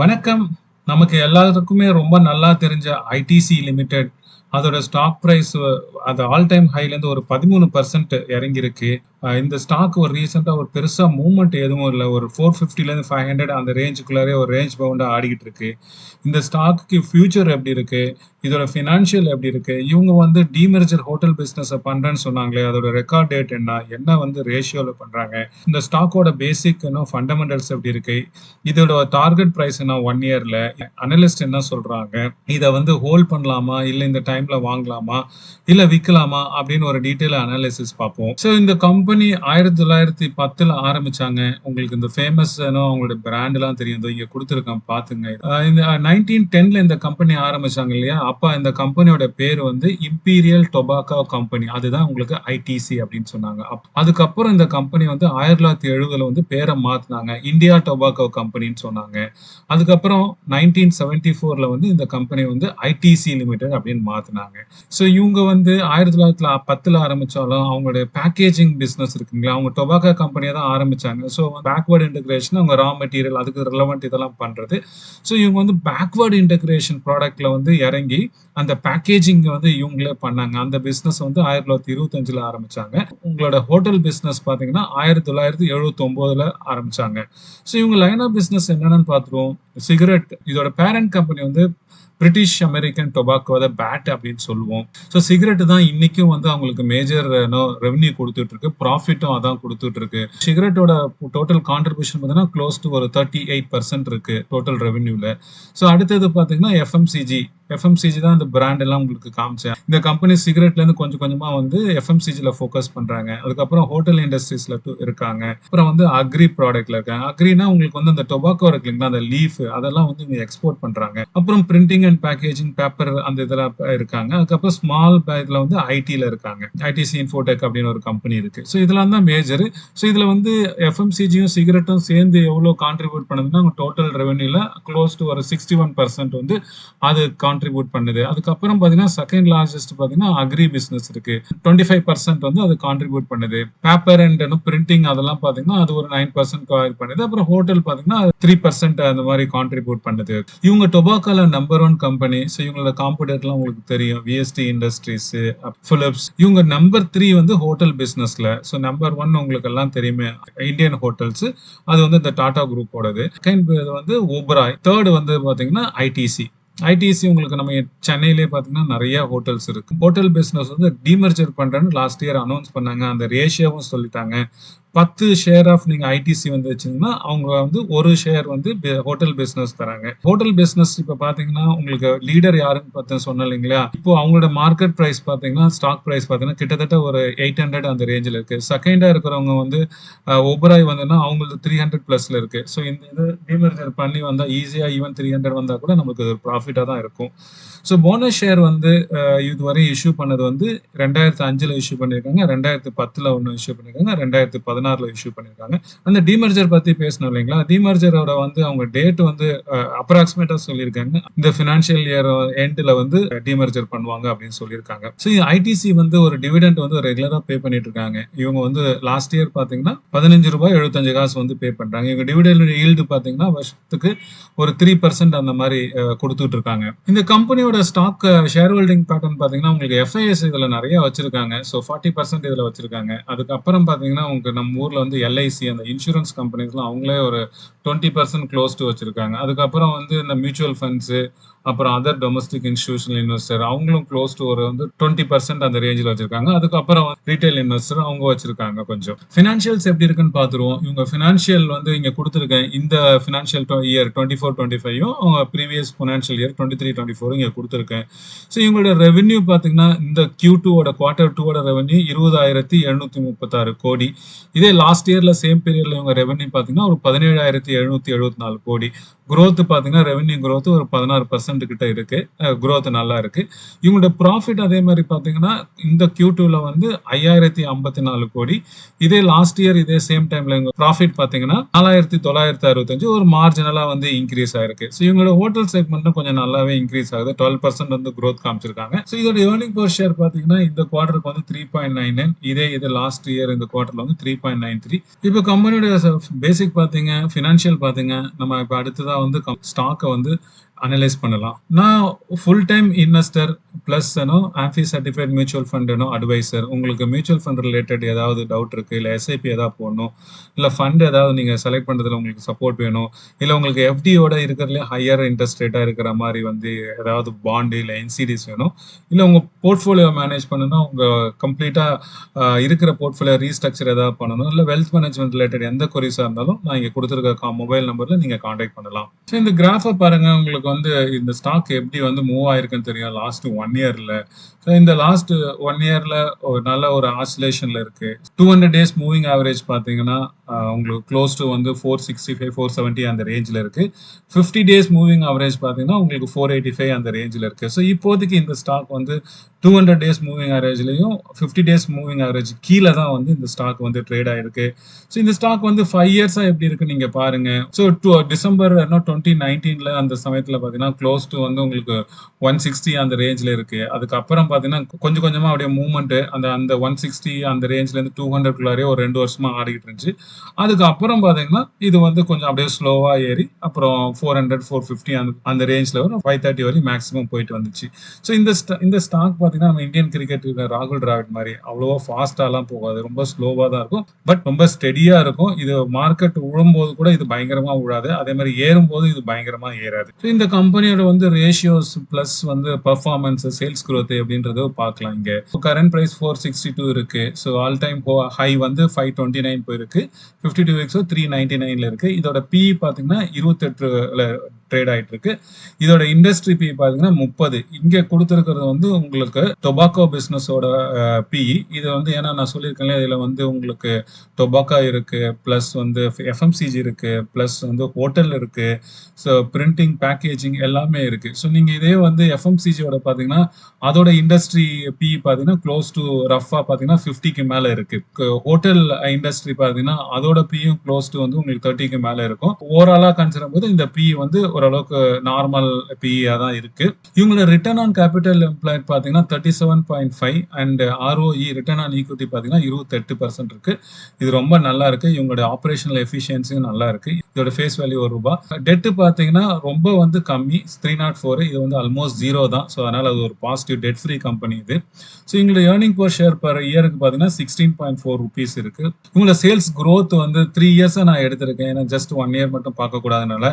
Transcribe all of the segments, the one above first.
வணக்கம். நமக்கு எல்லாருக்குமே ரொம்ப நல்லா தெரிஞ்ச ஐடிசி லிமிடெட் அதோட ஸ்டாக் பிரைஸ் அது ஆல் டைம் ஹைலேருந்து ஒரு 13% இறங்கியிருக்கு. இந்த ஸ்டாக் ஒரு ரீசெண்டா ஒரு பெருசா மூவ்மெண்ட் எதுவும் இல்ல. ஒரு 450லேருந்து 500 அந்த ரேஞ்சுக்குள்ளாரே ஒரு ரேஞ்ச் பவுண்டா ஆடிக்கிட்டு இருக்கு. இந்த ஸ்டாக்குக்கு ஃபியூச்சர் எப்படி இருக்கு? இதோட ஃபினான்ஷியல் எப்படி இருக்கு? இவங்க வந்து டீமெர்ஜர் ஹோட்டல் பிசினஸ பண்றேன்னு சொன்னாங்களே, அதோட ரெக்கார்ட் டேட் என்ன? என்ன வந்து ரேஷியோல பண்றாங்க? இந்த ஸ்டாக்கோட பேசிக் ஃபண்டமெண்டல்ஸ் எப்படி இருக்கு? இதோட டார்கெட் பிரைஸ் என்ன 1 இயர்ல? அனலிஸ்ட் என்ன சொல்றாங்க? இத வந்து ஹோல்ட் பண்ணலாமா? இல்ல இந்த டைம்ல வாங்கலாமா? இல்ல விக்கலாமா? அப்படின்னு ஒரு டீட்டெயில் அனாலிசிஸ் பார்ப்போம். ஸோ இந்த கம்பெனி 1910ல ஆரம்பிச்சாங்க. உங்களுக்கு இந்த ஃபேமஸ் அவங்களோட பிராண்ட்லாம் தெரியும். இதோ இங்க குடுத்துருக்கேன் பாத்துங்க. இந்த 1910ல இந்த கம்பெனி ஆரம்பிச்சாங்க இல்லையா? அப்ப இந்த கம்பெனியோட பேர் வந்து இம்பீரியல் டொபாக்கோ கம்பெனி. அதுதான் உங்களுக்கு ஐடிசி அப்படின்னு சொன்னாங்க. அதுக்கப்புறம் இந்த கம்பெனி வந்து 1970ல வந்து பேரை மாத்துனாங்க. இந்தியா டொபாக்கோ கம்பெனின்னு சொன்னாங்க. அதுக்கப்புறம் 1974ல வந்து இந்த கம்பெனி வந்து ஐடிசி லிமிடெட் அப்படின்னு மாத்துனாங்க. ஸோ இவங்க வந்து 1910ல ஆரம்பிச்சாலும் அவங்களுடைய பேக்கேஜிங் பிசினஸ் இருக்குங்களா, அவங்க டொபாக்கோ கம்பெனியா தான் ஆரம்பிச்சாங்க. ஸோ பேக்வர்ட் இன்டகிரேஷன் அவங்க ரா மெட்டீரியல் அதுக்கு ரிலவெண்ட் இதெல்லாம் பண்றது. ஸோ இவங்க வந்து பேக்வர்ட் இன்டகிரேஷன் ப்ராடக்ட்ல வந்து இறங்கி அந்த பேக்கேஜிங் வந்து இவங்களே பண்ணாங்க. அந்த பிசினஸ் வந்து 1925ல ஆரம்பிச்சாங்க. உங்களோட ஹோட்டல் பிசினஸ் பாத்தீங்கன்னா 1979ல ஆரம்பிச்சாங்க. ஸோ இவங்க லைன் ஆஃப் பிசினஸ் என்னன்னு பார்த்துருவோம். சிகரெட் இதோட பேரண்ட் கம்பெனி வந்து பிரிட்டிஷ் அமெரிக்கன் டொபாக்கோ பேட் அப்படின்னு சொல்லுவோம். ஸோ சிகரெட் தான் இன்னைக்கும் வந்து அவங்களுக்கு மேஜர் ரெவன்யூ கொடுத்துட்டு இருக்கு, ப்ராஃபிட்டும் அதான் கொடுத்துட்டு இருக்கு. சிகரெட்டோட டோட்டல் கான்ட்ரிபியூஷன் பார்த்தீங்கன்னா க்ளோஸ் டு ஒரு 38% இருக்கு டோட்டல் ரெவன்யூல. ஸோ அடுத்தது பார்த்தீங்கன்னா எஃப்எம்சிஜி தான் இந்த பிராண்ட் எல்லாம் உங்களுக்கு காமிச்சேன். இந்த கம்பெனி சிகரெட்ல இருந்து கொஞ்சம் கொஞ்சமா வந்து எஃப்எம்சிஜில ஃபோக்கஸ் பண்றாங்க. அதுக்கப்புறம் ஹோட்டல் இண்டஸ்ட்ரீஸ்ல இருக்காங்க. அப்புறம் வந்து அக்ரி ப்ராடக்ட்ல இருக்காங்க. அக்ரினா உங்களுக்கு வந்து அந்த டொபாக்கோ இருக்கு இல்லைங்களா, அந்த லீஃப் அதெல்லாம் வந்து இவங்க எக்ஸ்போர்ட் பண்றாங்க. அப்புறம் பிரிண்டிங் அண்ட் பேக்கேஜிங் பேப்பர் அந்த இதுல இருக்காங்க. அதுக்கப்புறம் ஸ்மால் இதுல வந்து ஐடில இருக்காங்க. ஐடிசி இன்ஃபோடெக் அப்படின்னு ஒரு கம்பெனி இருக்கு. ஸோ இதெல்லாம் தான் மேஜர். ஸோ இதுல வந்து எஃப்எம்சிஜியும் சிகரெட்டும் சேர்ந்து எவ்வளவு கான்ட்ரிபியூட் பண்ணுதுன்னா டோட்டல் ரெவன்யூல க்ளோஸ் டு ஒரு 61% வந்து அது கான்ட்ரிபியூட் பண்ணுது. அதுக்கப்புறம் பாத்தீங்கன்னா செகண்ட் லார்ஜஸ்ட் பாத்தீங்கன்னா அக்ரி பிசினஸ் இருக்கு. 25% வந்து அது கான்ட்ரிபியூட் பண்ணுது. பேப்பர் அண்ட் பிரிண்டிங் அதெல்லாம் பாத்தீங்கன்னா அது ஒரு 9% பண்ணுது. அப்புறம் ஹோட்டல் பாத்தீங்கன்னா 3% அந்த மாதிரி கான்ட்ரிபியூட் பண்ணுது. இவங்க டொபாக்கோல நம்பர் 1 கம்பெனி. ஸோ இவங்களோட காம்படிட்டர்லாம் உங்களுக்கு தெரியும். VST industries, Philips. இவங்க நம்பர் 3 வந்து ஹோட்டல் பிசினஸ்ல. ஸோ நம்பர் 1 உங்களுக்கு எல்லாம் தெரியுமே இந்தியன் ஹோட்டல்ஸ். அது வந்து இந்த டாடா குரூப்போடது. செகண்ட் வந்து ஓபராய். தேர்ட் வந்து பாத்தீங்கன்னா ஐடிசி. ஐடிசி உங்களுக்கு நம்ம சென்னையிலே பார்த்தீங்கன்னா நிறைய ஹோட்டல்ஸ் இருக்கு. ஹோட்டல் பிசினஸ் வந்து டீமர்ஜர் பண்றேன்னு லாஸ்ட் இயர் அனௌன்ஸ் பண்ணாங்க. அந்த ரேஷியோவும் சொல்லிட்டாங்க. 10 ஷேர் ஆஃப் நீங்க ஐடிசி வந்து வச்சீங்கன்னா அவங்க வந்து ஒரு ஷேர் வந்து ஹோட்டல் பிசினஸ் தராங்க. ஹோட்டல் பிசினஸ் இப்ப பாத்தீங்கன்னா உங்களுக்கு லீடர் யாருன்னு பார்த்து சொன்னேன் இல்லைங்களா, இப்போ அவங்களோட மார்க்கெட் பிரைஸ் பாத்தீங்கன்னா ஸ்டாக் பிரைஸ் பாத்தீங்கன்னா கிட்டத்தட்ட ஒரு 800 அந்த ரேஞ்சில் இருக்கு. செகண்டா இருக்கிறவங்க வந்து ஒபராய் வந்துன்னா அவங்களுக்கு 300 பிளஸ்ல இருக்கு. ஸோ இந்த இது டிமர்ஜர் பண்ணி வந்தா ஈஸியா ஈவன் 300 வந்தா கூட நமக்கு ஒரு ப்ராஃபிட்டா தான் இருக்கும். ஸோ போனஸ் ஷேர் வந்து இதுவரை இஷ்யூ பண்ணது வந்து 2005ல இஷ்யூ பண்ணியிருக்காங்க, 2010ல ஒன்று இஷ்யூ பண்ணியிருக்காங்க, 2016ல இஷ்யூ பண்ணியிருக்காங்க. அந்த டிமர்ஜர் பத்தி பேசணும் இல்லைங்களா, டிமர்ஜரோட வந்து அவங்க டேட் வந்து அப்ராக்சிமேட்டா சொல்லியிருக்காங்க. இந்த ஃபினான்ஷியல் இயர் எண்ட்ல வந்து டிமர்ஜர் பண்ணுவாங்க அப்படின்னு சொல்லியிருக்காங்க. ஸோ ஐடிசி வந்து ஒரு டிவிடெண்ட் வந்து ரெகுலரா பே பண்ணிட்டு இருக்காங்க. இவங்க வந்து லாஸ்ட் இயர் பாத்தீங்கன்னா ₹15.75 வந்து பே பண்றாங்க. இவங்க டிவிடெண்ட் ஈல்டு பாத்தீங்கன்னா வருஷத்துக்கு ஒரு 3% அந்த மாதிரி கொடுத்துட்டு இருக்காங்க. இந்த கம்பெனியோட ஸ்டாக் ஷேர் ஹோல்டிங் பேட்டர்ன் பாத்தீங்கன்னா உங்களுக்கு எஃப்ஐஎஸ் இதுல நிறைய வச்சிருக்காங்க. ஸோ 40% இதுல வச்சிருக்காங்க. அதுக்கப்புறம் பாத்தீங்கன்னா உங்களுக்கு நம்ம ஊர்ல வந்து எல்ஐசி அந்த இன்சூரன்ஸ் கம்பெனிஸ்லாம் அவங்களே ஒரு 20% க்ளோஸ் டு வச்சிருக்காங்க. அதுக்கப்புறம் வந்து இந்த மியூச்சுவல் ஃபண்ட்ஸ், அப்புறம் அதர் டொமஸ்டிக் இன்ஸ்டிடியூஷனல் இன்வெஸ்டர் அவங்களும் க்ளோஸ் டு ஒரு வந்து 20% அந்த ரேஞ்சில் வச்சிருக்காங்க. அதுக்கப்புறம் ரீட்டைல் இன்வெஸ்டர் அவங்க வச்சிருக்காங்க. கொஞ்சம் ஃபினான்ஷியல்ஸ் எப்படி இருக்குன்னு பாத்துருவோம். இவங்க ஃபினான்ஷியல் வந்து இங்க கொடுத்துருக்கேன். இந்த ஃபினான்ஷியல் இயர் 24-25 அவங்க ப்ரீவியஸ் ஃபினான்ஷியல் இயர் 23-24 இங்க கொடுத்துருக்கேன். ஸோ இவங்களோட ரெவென்யூ பாத்தீங்கன்னா இந்த Q2 குவார்டர் 2 ரெவென்யூ 20,736 கோடி. இதே லாஸ்ட் இயர்ல சேம் பீரியட்ல இவங்க ரெவென்யூ பாத்தீங்கன்னா ஒரு 17,774 கோடி. growth பாத்தீங்கன்னா ரெவென்யூ growth ஒரு 16% கிட்ட இருக்கு. growth நல்லா இருக்கு. இவங்களோட ப்ராஃபிட் அதே மாதிரி பாத்தீங்கன்னா இந்த Q2ல வந்து 5,054 கோடி. இதே லாஸ்ட் இயர் இதே சேம் டைம்ல இவங்க ப்ராஃபிட் பாத்தீங்கன்னா 4,965 ஒரு மார்ஜினலா வந்து இன்க்ரீஸ் ஆயிருக்கு. ஸோ இவங்களோட ஹோட்டல் செக்மெண்ட் கொஞ்சம் நல்லாவே இன்க்ரீஸ் ஆகுது. 12% வந்து growth காமிச்சிருக்காங்க. ஸோ இதோட ஏர்னிங் பர் ஷேர் பாத்தீங்கன்னா இந்த குவார்டருக்கு வந்து 3.99. இது லாஸ்ட் இயர் இந்த குவார்டர்ல வந்து 3.93. இப்போ கம்பெனியோட பேசிக் பாத்தீங்க, ஃபினான்ஷியல் பாத்தீங்க, நம்ம இப்ப அடுத்ததா வந்து ஸ்டாக்கை வந்து அனலைஸ் பண்ணலாம். நான் full time investor plus AMFI certified mutual fund advisor. உங்களுக்கு மியூச்சுவல் ஃபண்ட் ரிலேட்டட் ஏதாவது டவுட் இருக்கு, இல்லை எஸ்ஐபி ஏதாவது போடணும், இல்லை ஃபண்ட் ஏதாவது நீங்கள் செலக்ட் பண்ணுறதுல உங்களுக்கு சப்போர்ட் வேணும், இல்லை உங்களுக்கு எஃப்டியோட இருக்கிறதுலே ஹையர் இன்ட்ரெஸ்ட் ரேட்டாக இருக்கிற மாதிரி வந்து ஏதாவது பாண்டு இல்லை என்சிடிஸ் வேணும், இல்லை உங்கள் போர்ட்ஃபோலியோ மேனேஜ் பண்ணணும், உங்கள் கம்ப்ளீட்டாக இருக்கிற போர்ட்ஃபோலியோ ரீஸ்ட்ரக்சர் ஏதாவது பண்ணணும், இல்லை வெல்த் மேனேஜ்மெண்ட் ரிலேட்டட் எந்த கொரிஸாக இருந்தாலும் நான் இங்கே கொடுத்துருக்க மொபைல் நம்பரில் நீங்கள் காண்டாக்ட் பண்ணலாம். ஸோ இந்த கிராஃபை பாருங்க, உங்களுக்கு வந்து இந்த ஸ்டாக் எப்படி வந்து மூவ் ஆயிருக்குன்னு தெரியும் லாஸ்ட் 1 இயர்ல. ஸோ இந்த லாஸ்ட் 1 இயர்ல ஒரு நல்ல ஒரு ஆசிலேஷன்ல இருக்கு. 200 டேஸ் மூவிங் ஆவரேஜ் பார்த்தீங்கன்னா உங்களுக்கு க்ளோஸ் டு வந்து 465 470 அந்த ரேஞ்சில் இருக்கு. 50 டேஸ் மூவிங் ஆவரேஜ் பார்த்தீங்கன்னா உங்களுக்கு 485 அந்த ரேஞ்சில் இருக்கு. ஸோ இப்போதைக்கு இந்த ஸ்டாக் வந்து 200 டேஸ் மூவிங் ஆவரேஜ்லையும் 50 டேஸ் மூவிங் ஆவரேஜ் கீழே தான் வந்து இந்த ஸ்டாக் வந்து ட்ரேட் ஆயிருக்கு. ஸோ இந்த ஸ்டாக் வந்து 5 இயர்ஸா எப்படி இருக்கு நீங்க பாருங்க. ஸோ டிசம்பர் 2019ல அந்த சமயத்துல பாத்தீங்கன்னா க்ளோஸ் டு வந்து உங்களுக்கு 160 அந்த ரேஞ்சில் இருக்கு. அதுக்கப்புறம் பாத்தீங்கன்னா கொஞ்சம் கொஞ்சமா அப்படியே மூவ்மெண்ட் அந்த அந்த 160 அந்த ரேஞ்ச்ல இருந்து 200 ஒரு 2 வருஷமா ஆடிக்கிட்டு இருந்துச்சு. அதுக்கப்புறம் பாத்தீங்கன்னா இது வந்து கொஞ்சம் அப்படியே ஸ்லோவா ஏறி அப்புறம் 400 450 அந்த ரேஞ்ச்ல வரும் 530 வரையும் மேக்ஸிமம் போயிட்டு வந்துச்சு. ஸோ இந்த ஸ்டாக் பாத்தீங்கன்னா நம்ம இந்தியன் கிரிக்கெட் ராகுல் டிராவிட் மாதிரி அவ்வளவா ஃபாஸ்டாலாம் போகாது, ரொம்ப ஸ்லோவா தான் இருக்கும், பட் ரொம்ப ஸ்டெடியா இருக்கும். இது மார்க்கெட் விழும்போது கூட இது பயங்கரமா விழாது, அதே மாதிரி ஏறும்போது இது பயங்கரமா ஏறாது. ஸோ இந்த கம்பெனியோட வந்து ரேஷியோஸ் பிளஸ் வந்து பெர்ஃபார்மன்ஸ் சேல்ஸ் growth அப்படின்றத பார்க்கலாம். இங்க கரண்ட் பிரைஸ் 462 இருக்கு. ஸோ ஆல் டைம் ஹை வந்து 529 போயிருக்கு. 52 வீக்ஸ் 399ல இருக்கு. இதோட பி பாத்தீங்கன்னா 28ல ட்ரேட் ஆயிட்டு இருக்கு. இதோட இண்டஸ்ட்ரி பி பாத்தீங்கன்னா 30. இங்க கொடுத்துருக்கிறது வந்து உங்களுக்கு டொபாக்கோ பிசினஸோட பி. இது வந்து ஏன்னா நான் சொல்லியிருக்கேன் இதுல வந்து உங்களுக்கு டொபாக்கோ இருக்கு, பிளஸ் வந்து எஃப்எம்சிஜி இருக்கு, பிளஸ் வந்து ஹோட்டல் இருக்கு, ஸோ பிரிண்டிங் பேக்கேஜிங் எல்லாமே இருக்கு. ஸோ நீங்க இதே வந்து எஃப்எம்சிஜியோட பாத்தீங்கன்னா அதோட இண்டஸ்ட்ரி பி பாத்தீங்கன்னா க்ளோஸ் டு ரஃபா பாத்தீங்கன்னா 50க்கு மேல இருக்கு. ஹோட்டல் இண்டஸ்ட்ரி பாத்தீங்கன்னா அதோட பியும் க்ளோஸ் டு வந்து உங்களுக்கு 30க்கு மேல இருக்கும். ஓவராலா கன்சிடர் போது இந்த பி வந்து ஓரளவுக்கு நார்மல் பிஇயா தான் இருக்கு. இவங்களோட ரிட்டர்ன் ஆன் கேபிட்டல் எம்ப்ளாய்ட் பாத்தீங்கன்னா 37.5 and ROE return on equity பாத்தீங்கன்னா 28% இருக்கு. இது ரொம்ப நல்லா இருக்கு. இவங்களோட ஆபரேஷனல் எஃபிஷியன்சியும் நல்லா இருக்கு. இதோட ஃபேஸ் வேல்யூ ₹1. டெட் பாத்தீங்கன்னா ரொம்ப வந்து கம்மி 304. இது வந்து ஆல்மோஸ்ட் 0 தான். ஸோ அதனால அது ஒரு பாசிட்டிவ் டெட் ஃப்ரீ கம்பெனி இது. ஸோ இவங்களோட ஏர்னிங் பர் ஷேர் பர் இயருக்கு பாத்தீங்கன்னா 16.4 rupees இருக்கு. இவங்களோட சேல்ஸ் growth வந்து 3 இயர்ஸா நான் எடுத்திருக்கேன், ஏன்னா ஜஸ்ட் 1 இயர் மட்டும் பார்க்க கூடாதனால.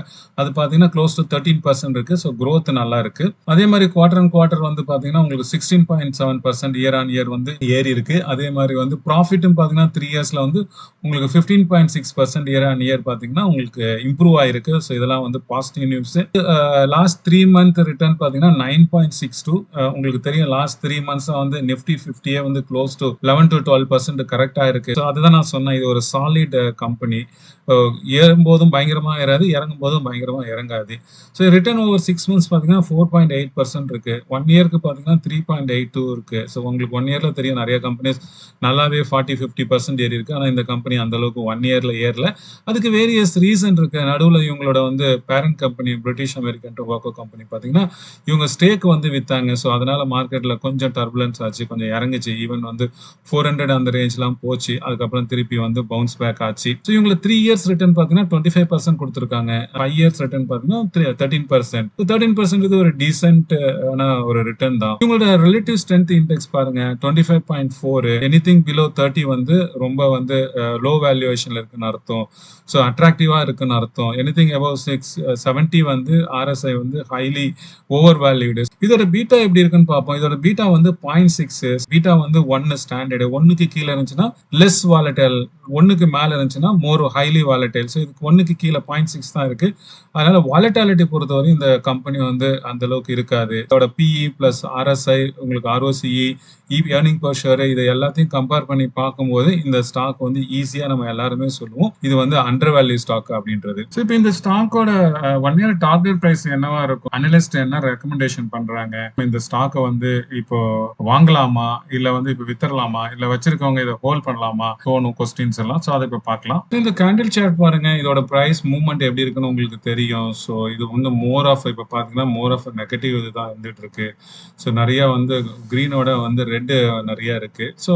அது பாத்தீங்கன்னா க்ளோஸ் டு 13% இருக்கு. ஸோ growth நல்லா இருக்கு. அதே மாதிரி குவார்டர் அண்ட் குவார்டர் வந்து பாத்தீங்கன்னா உங்களுக்கு 16.7% இயர் ஆன் இயர் வந்து ஏறி இருக்கு. அதே மாதிரி வந்து ப்ராஃபிட்டும் பாத்தீங்கன்னா 3 இயர்ஸ்ல வந்து உங்களுக்கு 15.6% இயர் ஆன் இயர் பாத்தீங்கன்னா உங்களுக்கு இம்ப்ரூவ் ஆயிருக்கு. ஸோ இதெல்லாம் வந்து positive news. Last 3 month return பாத்தீங்கன்னா 9.62. உங்களுக்கு தெரியும் லாஸ்ட் 3 மந்த்ஸ் வந்து நிஃப்டி 50 வந்து க்ளோஸ் டு 11 to 12% கரெக்டா இருக்கு. ஸோ அதுதான் நான் சொன்னேன், இது ஒரு சாலிட் கம்பெனி. ஏறும்போதும் பயங்கரமா ஏறாது, இறங்கும் போதும் பயங்கரமா இறங்காது. ஸோ ரிட்டர்ன் ஓவர் 6 months பாத்தீங்கன்னா 4.8% இருக்கு. 1 இயருக்கு பாத்தீங்கன்னா 3.82 இருக்கு. ஸோ உங்களுக்கு 1 இயர்ல தெரியும் நிறைய கம்பெனிஸ் நல்லாவே 40-50% ஏறி இருக்கு. ஆனா இந்த கம்பெனி அந்த அளவுக்கு 1 இயர்ல ஏறல. அதுக்கு வேரியஸ் ரீசன் இருக்கு. நடுவில் இவங்களோட வந்து parent company British American tobacco company பாத்தீங்கன்னா இவங்க ஸ்டேக் வந்து வித்தாங்க. ஸோ அதனால மார்க்கெட்ல கொஞ்சம் டர்புலன்ஸ் ஆச்சு, கொஞ்சம் இறங்குச்சு. ஈவன் வந்து 400 அந்த ரேஞ்ச்லாம் போச்சு. அதுக்கப்புறம் திருப்பி வந்து பவுன்ஸ் பேக் ஆச்சு. ஸோ இவங்க 3 இயர்ஸ் ரிட்டர்ன் பாத்தீங்கன்னா 25% கொடுத்துருக்காங்க. 5 இயர்ஸ் ரிட்டர்ன் பாத்தீங்கன்னா 13%. 13% இது ஒரு டீசென்ட் ஒரு ரிட்டர்ன் தான். இவங்களோட ரிலேட்டிவ் ஸ்ட்ரென்த் இண்டெக்ஸ் பாருங்க 25.4. எனிதிங் பிலோ 30 வந்து ரொம்ப வந்து லோ வேல்யூவேஷன்ல இருக்குன்னு அர்த்தம். ஸோ அட்ராக்டிவா இருக்குன்னு அர்த்தம். எனிதிங் அபவ் 70 வந்து ஆர்எஸ்ஐ வந்து ஹைலி ஓவர் வேல்யூடு. இதோட பீட்டா எப்படி இருக்குன்னு பார்ப்போம். இதோட பீட்டா வந்து 0.6. பீட்டா வந்து 1 ஸ்டாண்டர்டு. 1க்கு கீழே இருந்துச்சுன்னா லெஸ் வாலடைல், 1க்கு மேல இருந்துச்சுன்னா மோர் ஹைலி வாலடைல். ஸோ இதுக்கு 1க்கு கீழே 0.6 தான் இருக்கு. அதனால வாலட்டாலிட்டி பொறுத்தவரை இந்த கம்பெனி வந்து அந்த அளவுக்கு இருக்காது. இதோட பிஇ பிளஸ் ஆர்எஸ்ஐ உங்களுக்கு ஆர்ஓசிஇ ஏர்னிங் பர் ஷேர் இதை எல்லாத்தையும் கம்பேர் பண்ணி பார்க்கும்போது இந்த ஸ்டாக் வந்து ஈஸியா நம்ம எல்லாருமே சொல்லுவோம் இது வந்து அண்டர் வேல்யூ ஸ்டாக் அப்படின்றது. ஸோ இப்போ இந்த ஸ்டாக்கோட 1 இயர் டார்கெட் பிரைஸ் என்னவா இருக்கும், அனலிஸ்ட் என்ன ரெக்கமெண்டேஷன் பண்றாங்க, இந்த ஸ்டாக்கை வந்து இப்போ வாங்கலாமா இல்ல வந்து இப்போ வித்தரலாமா இல்ல வச்சிருக்கவங்க இதை ஹோல்ட் பண்ணலாமா, தோணும் கொஸ்டின்ஸ் எல்லாம். ஸோ அதை இப்போ பார்க்கலாம். இந்த கேண்டில் சார்ட் பாருங்க, இதோட பிரைஸ் மூவ்மெண்ட் எப்படி இருக்குன்னு உங்களுக்கு தெரியும். ஸோ ஸோ இது வந்து மோர் ஆஃப் இப்போ பார்த்தீங்கன்னா மோர் ஆஃப் நெகட்டிவ் இதுதான் இருந்துட்டு இருக்கு. ஸோ நிறைய வந்து கிரீனோட வந்து ரெட் நிறைய இருக்கு. ஸோ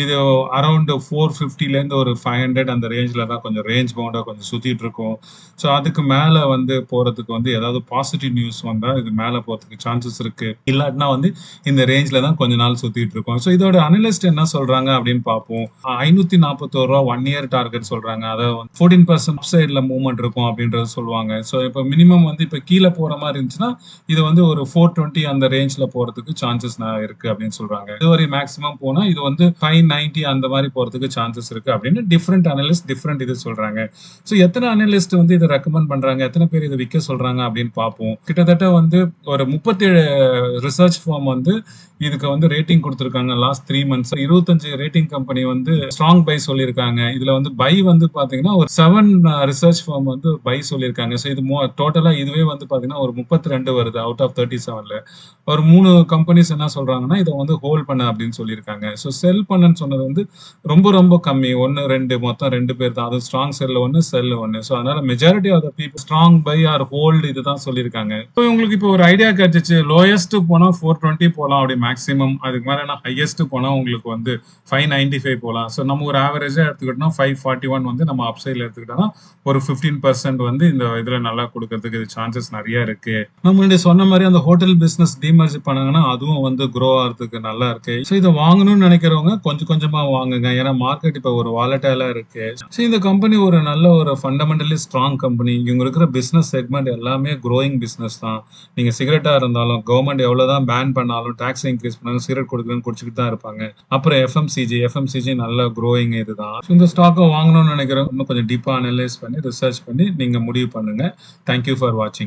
இது அரௌண்ட் 450லேருந்து ஒரு 500 அந்த ரேஞ்சில் தான் கொஞ்சம் ரேஞ்ச் பவுண்டாக கொஞ்சம் சுற்றிட்டு இருக்கும். ஸோ அதுக்கு மேலே வந்து போகிறதுக்கு வந்து ஏதாவது பாசிட்டிவ் நியூஸ் வந்தால் இது மேலே போகிறதுக்கு சான்சஸ் இருக்கு. இல்லாட்டினா வந்து இந்த ரேஞ்சில் தான் கொஞ்ச நாள் சுற்றிட்டு இருக்கும். ஸோ இதோட அனலிஸ்ட் என்ன சொல்றாங்க அப்படின்னு பார்ப்போம். 541 1 இயர் டார்கெட் சொல்றாங்க. அதாவது 14% சைடில் மூவ்மெண்ட் இருக்கும் அப்படின்றது சொல்லுவாங்க. ஸோ இப்போ மினிமம் வந்து இப்போ கீழே போகிற மாதிரி இருந்துச்சுன்னா இது வந்து ஒரு 420 அந்த ரேஞ்சில் போகிறதுக்கு சான்சஸ் இருக்கு அப்படின்னு சொல்றாங்க. இதுவரை மேக்ஸிமம் போனால் இது வந்து 590 அந்த மாதிரி போகிறதுக்கு சான்சஸ் இருக்கு அப்படின்னு டிஃப்ரெண்ட் அனலிஸ்ட் டிஃப்ரெண்ட் இது சொல்றாங்க. ஸோ எத்தனை அனலிஸ்ட் வந்து இதை ரெக்கமெண்ட் பண்றாங்க, எத்தனை பேர் இதை விற்க சொல்றாங்க அப்படின்னு பார்ப்போம். கிட்டத்தட்ட வந்து ஒரு 37 ரிசர்ச் ஃபார்ம் வந்து இதுக்கு வந்து ரேட்டிங் கொடுத்துருக்காங்க லாஸ்ட் 3 months. 25 ரேட்டிங் கம்பெனி வந்து ஸ்ட்ராங் பை சொல்லியிருக்காங்க. இதுல வந்து பை வந்து பாத்தீங்கன்னா ஒரு 7 ரிசர்ச் ஃபார்ம் வந்து பை சொல்லியிருக்காங்க. ஸோ இது டோட்டலா இதுவே வந்து பாத்தீங்கன்னா ஒரு 32 வருது அவுட் ஆஃப் 37ல. ஒரு 3 கம்பெனிஸ் என்ன சொல்றாங்கன்னா இதை வந்து ஹோல்ட் பண்ண அப்படின்னு சொல்லியிருக்காங்க. ஸோ செல் பண்ணன்னு சொன்னது வந்து ரொம்ப ரொம்ப கம்மி. 1 2 மொத்தம் 2 பேர் தான். அது ஸ்ட்ராங் செல் 1 செல் 1. ஸோ அதனால majority of the people strong buy or hold இதுதான் சொல்லியிருக்காங்க. ஸோ உங்களுக்கு இப்போ ஒரு ஐடியா கிடைச்சிச்சு. லோயஸ்ட் போனா 420 போலாம் அப்படி மேக்ஸிமம். அதுக்கு மேல ஹையஸ்ட் போனா உங்களுக்கு வந்து 595 போலாம். ஸோ நம்ம ஒரு ஆவரேஜா எடுத்துக்கிட்டோம்னா 541 வந்து நம்ம அப்சைட்ல எடுத்துக்கிட்டோம்னா ஒரு 15% வந்து இந்த இதுல நல்லா கொடுக்கறதுக்கு இது சான்சஸ் நிறைய இருக்கு. நம்ம முன்னாடி சொன்ன மாதிரி அந்த ஹோட்டல் பிசினஸ் டிமர்ஜ் பண்ணாங்கன்னா அதுவும் வந்து க்ரோ ஆகிறதுக்கு நல்லா இருக்கு. ஸோ இதை வாங்கணும்னு நினைக்கிறவங்க கொஞ்சம் கொஞ்சமா வாங்குங்க. ஏன்னா மார்க்கெட் இப்போ ஒரு வாலட்டைலா இருக்கு. ஸோ இந்த கம்பெனி ஒரு நல்ல ஒரு ஃபண்டமெண்டலி ஸ்ட்ராங் கம்பெனி. இவங்க இருக்கிற பிசினஸ் செக்மெண்ட் எல்லாமே க்ரோயிங் பிசினஸ் தான். நீங்க சிகரெட்டா இருந்தாலும் கவர்மெண்ட் எவ்வளவுதான் பேன் பண்ணாலும் டாக்ஸ் இன்க்ரீஸ் பண்ணாலும் சிகரெட் கொடுக்கலன்னு குடிச்சிட்டு தான் இருப்பாங்க. அப்புறம் எஃப்எம்சிஜி நல்ல க்ரோயிங் இதுதான். இந்த ஸ்டாக்கை வாங்கணும்னு நினைக்கிறவங்க இன்னும் கொஞ்சம் டீப்பா அனலைஸ் பண்ணி ரிசர்ச் பண்ணி நீங்க முடிவு பண்ணுங்க. தேங்க்யூ ஃபார் வாட்சிங்.